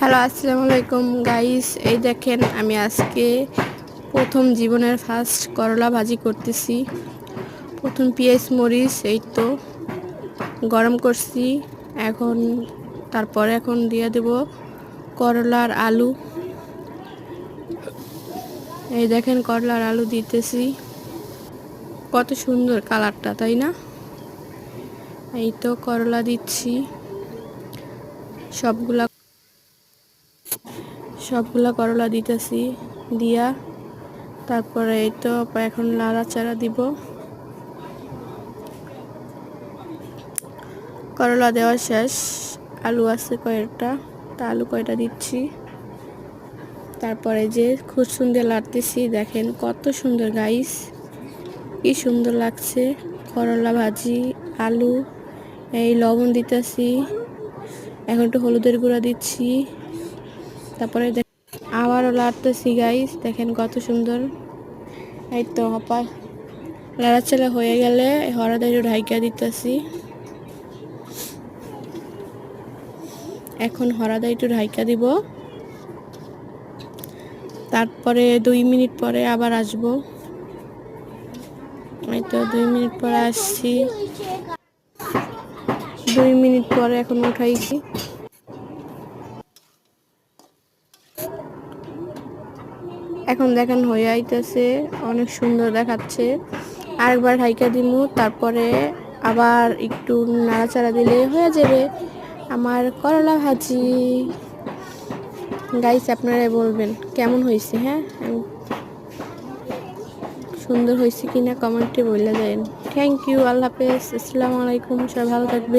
Hello, আসসালামু আলাইকুম guys. এই দেখেন আমি আজকে প্রথম জীবনের ফার্স্ট করলা ভাজি করতেছি। প্রথম পেঁয়াজ মরিচ এই তো গরম করছি। এখন দিয়ে দেব করলার আলু। এই দেখেন করলার আলু দিতেছি। কত সুন্দর কালারটা, তাই না? এই তো করলা দিচ্ছি সবগুলা করলা দিতেছি দিয়া তারপরে এই তো এখন নাড়াচাড়া দিব। করলা দেওয়া শেষ। আলু আছে কয়েকটা, আলু কয়টা দিচ্ছি। তারপরে যে খুব সুন্দর লাগতেছি, দেখেন কত সুন্দর গাইস, কি সুন্দর লাগছে। করলা ভাজি, আলু, এই লবণ দিতেছি, এখন একটু হলুদের গুঁড়া দিচ্ছি। তারপরে আবারও লাড়তেছি গাইস, দেখেন কত সুন্দর। এই তো নাড়াচাড়া হয়ে গেলে হরাদা একটু ঢাইকা দিতেছি। এখন হরাদা একটু ঢাইকা দিব। তারপরে 2 মিনিট পরে আবার আসবো। এই তো 2 মিনিট পরে আসছি। 2 মিনিট পরে এখন উঠাইছি। এখন দেখেন হয়ে আইতেছে, অনেক সুন্দর দেখাচ্ছে। আরেকবার ঢাইকা দিমু, তারপরে আবার একটু নাড়াচাড়া দিলে হয়ে যাবে আমার করলা ভাজি। গাইস আপনারা বলবেন কেমন হয়েছে। হ্যাঁ, সুন্দর হয়েছে কিনা কমেন্টে বলে দেন। থ্যাংক ইউ, আল্লাহ হাফেজ, আসসালামু আলাইকুম, সবাই ভালো থাকবে।